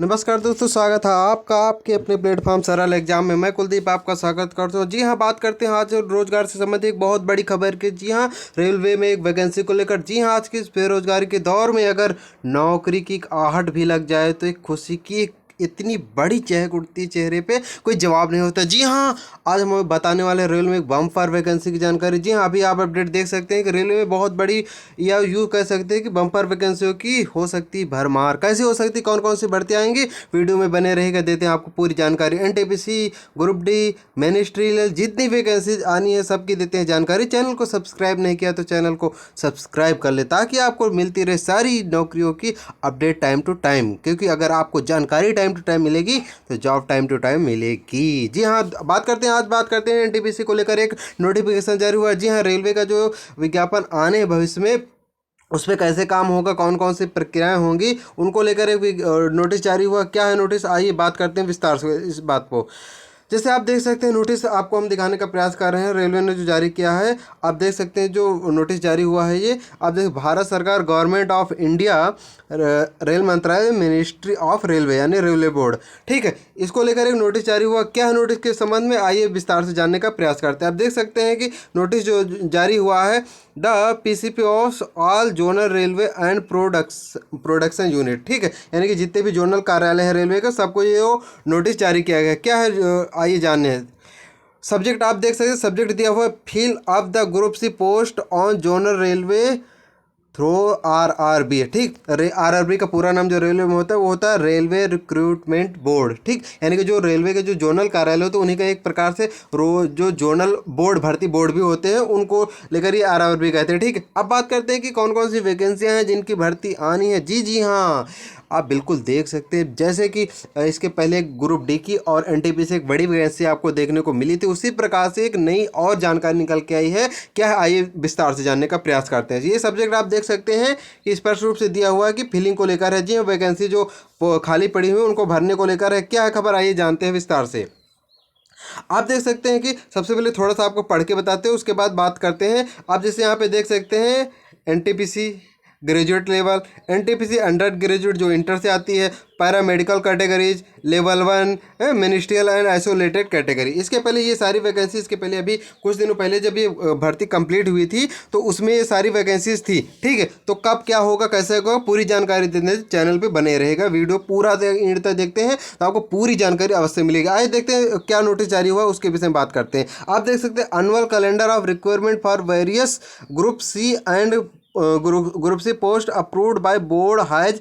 नमस्कार दोस्तों, स्वागत है आपका आपके अपने प्लेटफॉर्म सरल एग्जाम में। मैं कुलदीप आपका स्वागत करता हूं। जी हां, बात करते हैं आज रोजगार से संबंधित एक बहुत बड़ी खबर की। जी हां, रेलवे में एक वैकेंसी को लेकर। जी हां, आज के इस बेरोजगारी के दौर में अगर नौकरी की आहट भी लग जाए तो एक खुशी की एक इतनी बड़ी चहक उठती चेहरे पे, कोई जवाब नहीं होता। जी हाँ, आज हम बताने वाले हैं रेलवे में एक बम्पर वैकेंसी की जानकारी। जी हाँ, अभी आप अपडेट देख सकते हैं कि रेलवे में बहुत बड़ी, या यूँ कह सकते हैं कि बम्पर वैकेंसियों की हो सकती भरमार। कैसे हो सकती, कौन कौन सी भर्ती आएंगी, वीडियो में बने रहेगा। देते हैं आपको पूरी जानकारी। एनटीपीसी, ग्रुप डी, मिनिस्ट्रियल, जितनी वैकेंसीज आनी है सबकी देते हैं जानकारी। चैनल को सब्सक्राइब नहीं किया तो चैनल को सब्सक्राइब कर ले, ताकि आपको मिलती रहे सारी नौकरियों की अपडेट टाइम टू टाइम। क्योंकि अगर आपको जानकारी टाइम टू टाइम मिलेगी तो जॉब टाइम टू टाइम मिलेगी। जी हाँ, आज बात करते हैं एनटीपीसी को लेकर एक नोटिफिकेशन जारी हुआ। जी हाँ, रेलवे का जो विज्ञापन आने हैं भविष्य में, उस पर कैसे काम होगा, कौन कौन सी प्रक्रियाएं होंगी, उनको लेकर एक नोटिस जारी हुआ। क्या है नोटिस, आइए बात करते हैं विस्तार से इस बात को। जैसे आप देख सकते हैं, नोटिस आपको हम दिखाने का प्रयास कर रहे हैं। रेलवे ने जो जारी किया है, आप देख सकते हैं जो नोटिस जारी हुआ है ये। आप देख, भारत सरकार, गवर्नमेंट ऑफ इंडिया, रेल मंत्रालय, मिनिस्ट्री ऑफ रेलवे यानी रेलवे बोर्ड, ठीक है, इसको लेकर एक नोटिस जारी हुआ। क्या है नोटिस के संबंध में, आइए विस्तार से जानने का प्रयास करते हैं। आप देख सकते हैं कि नोटिस जो जारी हुआ है, the PCP of all zonal railway and production unit, ठीक है, यानी कि जितने भी जोनल कार्यालय है रेलवे का, सबको ये नोटिस जारी किया गया। क्या है, आइए जानने हैं। सब्जेक्ट आप देख सकते हैं, सब्जेक्ट दिया हुआ है, fill up the group C post on zonal railway through RRB है, ठीक। आरआरबी का पूरा नाम जो रेलवे में होता है वो होता है रेलवे रिक्रूटमेंट बोर्ड, ठीक, यानी कि जो रेलवे के जो जोनल कार्यालय होते हैं उन्हीं का एक प्रकार से जो जोनल बोर्ड, भर्ती बोर्ड भी होते हैं, उनको लेकर ये आरआरबी कहते हैं, ठीक। अब बात करते हैं कि कौन कौन सी वैकेंसियां हैं जिनकी भर्ती आनी है। जी हाँ, आप बिल्कुल देख सकते हैं। जैसे कि इसके पहले ग्रुप डी की और एनटीपी से एक बड़ी वैकेंसी आपको देखने को मिली थी, उसी प्रकार से एक नई और जानकारी निकल के आई है। क्या है, आइए विस्तार से जानने का प्रयास करते हैं। ये सब्जेक्ट आप देख सकते हैं कि स्पष्ट रूप से दिया हुआ है कि फिलिंग को लेकर है। जी हाँ, वैकेंसी जो खाली पड़ी हुई है उनको भरने को लेकर है। क्या है खबर, आइए जानते हैं विस्तार से। आप देख सकते हैं कि सबसे पहले थोड़ा सा आपको पढ़ के बताते हैं, उसके बाद बात करते हैं। आप जैसे यहाँ पे देख सकते हैं, NTPC graduate level, NTPC under graduate जो इंटर से आती है, paramedical categories, level 1, ministerial and isolated category. इसके पहले ये सारी वैकेंसी, इसके पहले अभी कुछ दिनों पहले जब ये भर्ती कंप्लीट हुई थी तो उसमें ये सारी वैकेंसीज थी, ठीक है। तो कब क्या होगा, कैसे होगा, पूरी जानकारी देने चैनल पे बने रहेगा। वीडियो पूरा एंड तक देखते हैं तो आपको पूरी जानकारी अवश्य मिलेगी। आइए देखते हैं क्या नोटिस जारी हुआ, उसके विषय में बात करते हैं। आप देख सकते हैं, annual calendar of requirement for various group C and group C post approved by board has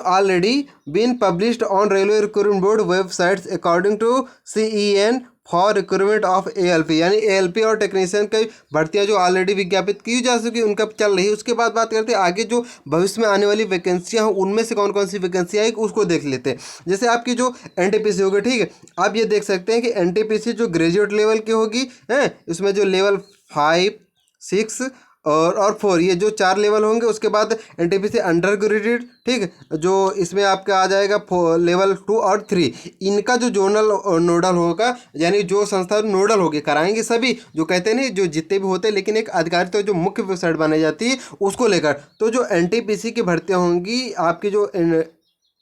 already been published on railway recruitment board websites according to CEN for recruitment of ALP, यानी ALP और technician की भर्तियां जो already विज्ञापित की जा चुकी, उनका चल रही है। उसके बाद बात करते हैं आगे जो भविष्य में आने वाली वैकेंसियां हैं, उनमें से कौन कौन सी वैकेंसियां हैं उसको देख लेते हैं। जैसे आपकी जो एनटीपीसी होगी, ठीक है, आप ये देख सकते हैं कि एनटीपीसी जो ग्रेजुएट लेवल की होगी, है, इसमें जो लेवल 5, 6 और 4, ये जो 4 लेवल होंगे। उसके बाद एनटीपीसी अंडर ग्रेजुएट, ठीक है, जो इसमें आपका आ जाएगा लेवल 2 और 3। इनका जो जोनल नोडल होगा, यानी जो संस्था नोडल होगी, कराएंगे सभी, जो कहते हैं नहीं, जो जितने भी होते हैं, लेकिन एक अधिकारी तो जो मुख्य वेबसाइट बनाई जाती है उसको लेकर। तो जो एनटीपीसी की भर्तियां होंगी आपकी जो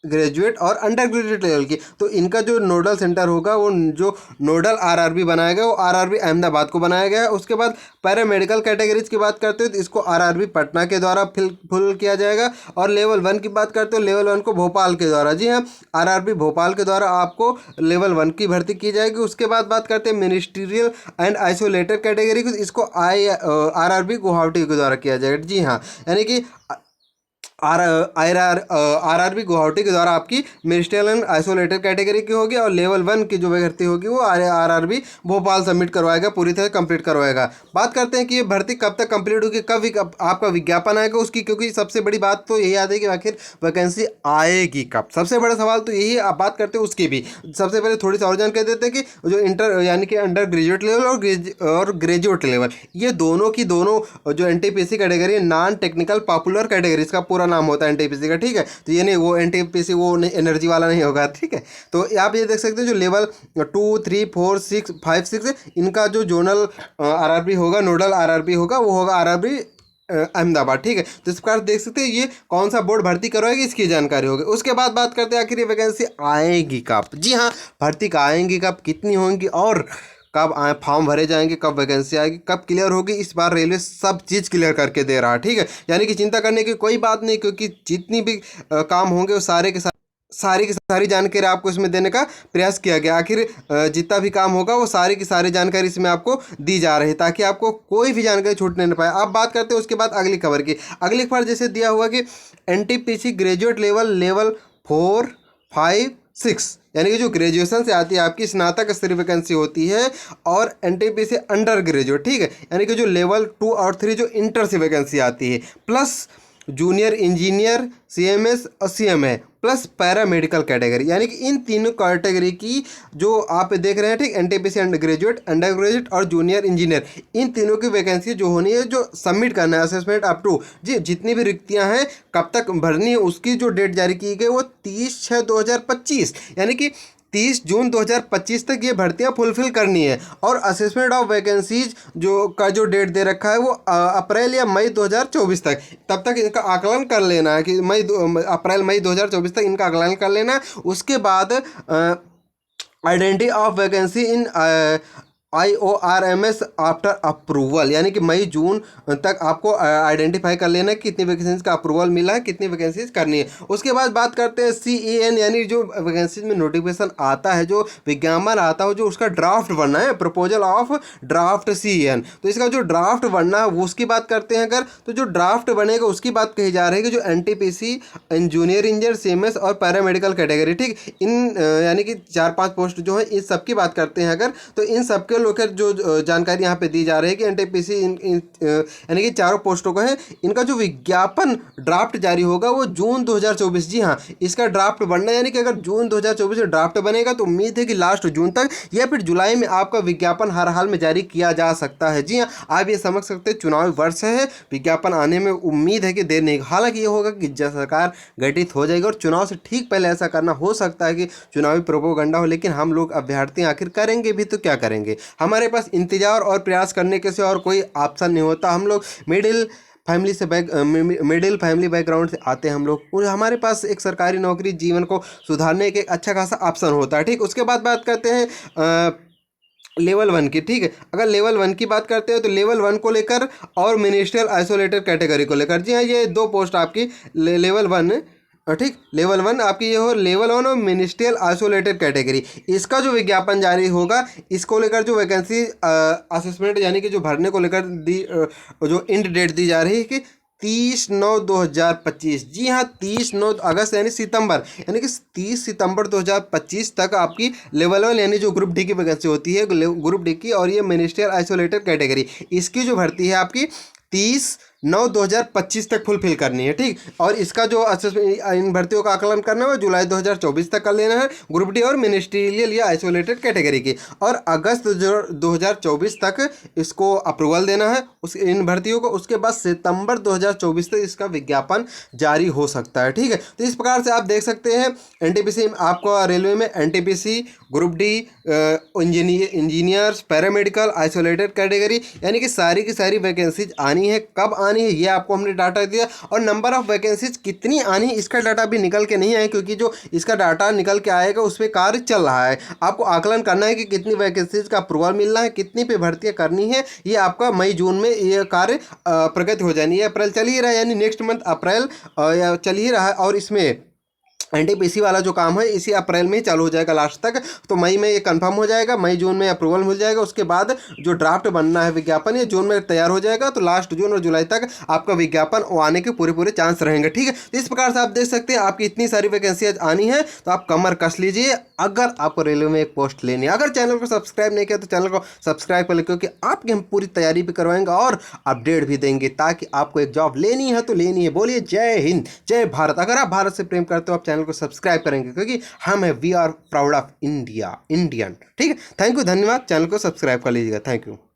ग्रेजुएट और अंडर ग्रेजुएट लेवल की, तो इनका जो नोडल सेंटर होगा, वो जो नोडल आरआरबी बनाया गया, वो आरआरबी अहमदाबाद को बनाया गया है। उसके बाद पैरामेडिकल कैटेगरीज की बात करते हो तो इसको आरआरबी पटना के द्वारा फुल किया जाएगा। और लेवल 1 की बात करते हो, लेवल 1 को भोपाल के द्वारा, जी हाँ, आरआरबी भोपाल के द्वारा आपको लेवल 1 की भर्ती की जाएगी। उसके बाद बात करते हैं मिनिस्ट्रियल एंड आइसोलेटेड कैटेगरी की, इसको आरआरबी गुवाहाटी के द्वारा किया जाएगा। जी हाँ, यानी कि आरआरबी गुवाहाटी के द्वारा आपकी मिनिस्ट्रियल एंड आइसोलेटेड कैटेगरी की होगी, और लेवल 1 की जो भर्ती होगी वो आरआरबी भोपाल सबमिट करवाएगा, पूरी तरह कंप्लीट करवाएगा। बात करते हैं कि ये भर्ती कब तक कंप्लीट होगी, कब आपका विज्ञापन आएगा उसकी, क्योंकि सबसे बड़ी बात तो यही आती है कि आखिर वैकेंसी आएगी कब। सबसे बड़ा सवाल तो यही, आप बात करते हैं उसकी भी। सबसे पहले थोड़ी सी और जानकारी देते हैं कि जो इंटर यानी कि अंडर ग्रेजुएट लेवल और ग्रेजुएट लेवल, ये दोनों की दोनों जो NTPC category, non technical popular category, इसका पूरा नाम होता है एनटीपीसी का, ठीक है। तो ये नहीं, वो एनटीपीसी वो एनर्जी वाला नहीं होगा, ठीक है। तो आप ये देख सकते हैं जो लेवल 2, 3, 4, 5, 6, इनका जो जोनल आरआरबी होगा, नोडल आरआरबी होगा, वो होगा आरआरबी अहमदाबाद। ठीक है, तो इस प्रकार देख सकते हैं ये कौन सा बोर्ड भर्ती करवाएगी, इसकी जानकारी होगी। उसके बाद बात करते हैं आखिर ये वैकेंसी आएगी कब। जी हाँ, भर्ती का आएंगी कब, कितनी होंगी और कब आए, फॉर्म भरे जाएंगे, कब वैकेंसी आएगी, कब क्लियर होगी, इस बार रेलवे सब चीज़ क्लियर करके दे रहा है। ठीक है, यानी कि चिंता करने की कोई बात नहीं, क्योंकि जितनी भी काम होंगे वो सारे के सारी की सारी जानकारी आपको इसमें देने का प्रयास किया गया। आखिर जितना भी काम होगा वो सारी की सारी जानकारी इसमें आपको दी जा रही है, ताकि आपको कोई भी जानकारी छूटने न पाए। अब बात करते हैं उसके बाद अगली खबर की। अगली खबर जैसे दिया हुआ कि एनटीपीसी ग्रेजुएट लेवल 4, 5, 6 यानी कि जो ग्रेजुएशन से आती है आपकी स्नातक स्तरीय वैकेंसी होती है, और एनटीपीसी अंडर ग्रेजुएट। ठीक है, यानी कि जो लेवल 2 और 3 जो इंटर से वैकेंसी आती है, प्लस जूनियर इंजीनियर, सीएमएस और सीएमए, प्लस पैरामेडिकल कैटेगरी, यानी कि इन तीनों कैटेगरी की जो आप देख रहे हैं, ठीक, एनटीपीसी अंडर ग्रेजुएट और जूनियर इंजीनियर, इन तीनों की वैकेंसी जो होनी है, जो सबमिट करना है असेसमेंट अप टू जी, जितनी भी रिक्तियां हैं कब तक भरनी है, उसकी जो डेट जारी की गई वो 30/6/2025 यानी कि 30 जून 2025 तक ये भर्तियां फुलफिल करनी है। और असेसमेंट ऑफ वैकेंसीज जो डेट दे रखा है वो अप्रैल या मई 2024 तक, तब तक इनका आकलन कर लेना है कि अप्रैल मई 2024 तक इनका आकलन कर लेना है। उसके बाद identity of vacancy in IORMS after approval, यानी कि मई जून तक आपको आइडेंटिफाई कर लेना है कितनी वैकेंसीज का अप्रूवल मिला है, कितनी वैकेंसीज करनी है। उसके बाद बात करते हैं CEN, यानी जो वैकेंसीज में नोटिफिकेशन आता है, जो विज्ञापन आता है, जो उसका ड्राफ्ट बनना है, प्रपोजल ऑफ ड्राफ्ट CEN, तो इसका जो ड्राफ्ट बनना है वो उसकी बात करते हैं। अगर तो जो ड्राफ्ट बनेगा उसकी बात कही जा रही है कि जो NTPC जूनियर इंजीनियर, CMS और पैरामेडिकल कैटेगरी, ठीक, इन यानी कि 4-5 पोस्ट जो है इस सब की बात करते हैं अगर, तो इन सबके लोग जो जानकारी यहाँ पे दी जा रही है कि एनटीपीसी यानी कि चारों पोस्टों को है, इनका जो विज्ञापन ड्राफ्ट जारी होगा वो जून 2024। जी हाँ, इसका ड्राफ्ट बनना है, यानी कि अगर जून 2024 में ड्राफ्ट बनेगा तो उम्मीद है कि लास्ट जून तक या फिर जुलाई में आपका विज्ञापन हर हाल में जारी किया जा सकता है। जी हाँ, आप ये समझ सकते हैं चुनावी वर्ष है, विज्ञापन आने में उम्मीद है कि देर नहीं। हालांकि ये होगा कि जब सरकार गठित हो जाएगी और चुनाव से ठीक पहले ऐसा करना हो सकता है कि चुनावी प्रोपोगंडा हो, लेकिन हम लोग अभ्यर्थी आखिर करेंगे भी तो क्या करेंगे, हमारे पास इंतजार और प्रयास करने के से और कोई ऑप्शन नहीं होता। हम लोग मिडिल फैमिली बैकग्राउंड से आते हैं हम लोग, और हमारे पास एक सरकारी नौकरी जीवन को सुधारने के एक अच्छा खासा ऑप्शन होता है। ठीक, उसके बाद बात करते हैं लेवल 1 की। ठीक है, अगर लेवल 1 की बात करते हैं तो लेवल 1 को लेकर और मिनिस्ट्रियल आइसोलेटेड कैटेगरी को लेकर, जी हाँ, ये 2 पोस्ट आपकी लेवल 1, ठीक, लेवल 1 आपकी ये हो, लेवल 1 और मिनिस्ट्रियल आइसोलेटेड कैटेगरी, इसका जो विज्ञापन जारी होगा, इसको लेकर जो वैकेंसी असेसमेंट यानी कि जो भरने को लेकर जो एंड डेट दी जा रही है कि 30/9/2025। जी हाँ, 30 अगस्त यानी सितंबर, यानी कि 30 सितंबर 2025 तक आपकी लेवल 1 यानी जो ग्रुप डी की वैकेंसी होती है, ग्रुप डी की, और ये मिनिस्ट्रियल आइसोलेटेड कैटेगरी, इसकी जो भर्ती है आपकी 30/9/2025 तक फुलफिल करनी है। ठीक, और इसका जो इन भर्तियों का आकलन करना है जुलाई 2024 तक कर लेना है, ग्रुप डी और मिनिस्ट्रियल या आइसोलेटेड कैटेगरी की, और अगस्त 2024 तक इसको अप्रूवल देना है उस इन भर्तियों को। उसके बाद सितंबर 2024 तक इसका विज्ञापन जारी हो सकता है। ठीक है, तो इस प्रकार से आप देख सकते हैं एनटीपीसी आपको रेलवे में NTPC group D engineers paramedical isolated category यानी कि सारी की सारी वैकेंसीज आनी है। कब आनी है ये आपको हमने डाटा दिया, और नंबर ऑफ वैकेंसीज कितनी आनी है इसका डाटा भी निकल के नहीं आए, क्योंकि जो इसका डाटा निकल के आएगा उस पर कार्य चल रहा है। आपको आकलन करना है कि कितनी वैकेंसीज का अप्रूवल मिलना है, कितनी पे भर्तियाँ करनी है, ये आपका मई जून में ये कार्य प्रगति हो जानी है। अप्रैल चल ही रहा है, यानी नेक्स्ट मंथ अप्रैल चल ही रहा है, और इसमें एनटीपीसी वाला जो काम है इसी अप्रैल में ही चालू हो जाएगा लास्ट तक, तो मई में ये कंफर्म हो जाएगा, मई जून में अप्रूवल मिल जाएगा। उसके बाद जो ड्राफ्ट बनना है विज्ञापन ये जून में तैयार हो जाएगा, तो लास्ट जून और जुलाई तक आपका विज्ञापन आने के पूरे चांस रहेंगे। ठीक है, तो इस प्रकार से आप देख सकते हैं आपकी इतनी सारी वैकेंसी आनी है, तो आप कमर कस लीजिए अगर आपको रेलवे में एक पोस्ट लेनी है। अगर चैनल को सब्सक्राइब नहीं किया तो चैनल को सब्सक्राइब कर ले, क्योंकि आपकी हम पूरी तैयारी भी करवाएंगे और अपडेट भी देंगे, ताकि आपको एक जॉब लेनी है तो लेनी है। बोलिए जय हिंद, जय भारत। अगर आप भारत से प्रेम करते हो आप चैनल को सब्सक्राइब करेंगे, क्योंकि हम है we are proud of Indian. ठीक है, थैंक यू, धन्यवाद। चैनल को सब्सक्राइब कर लीजिएगा। Thank you.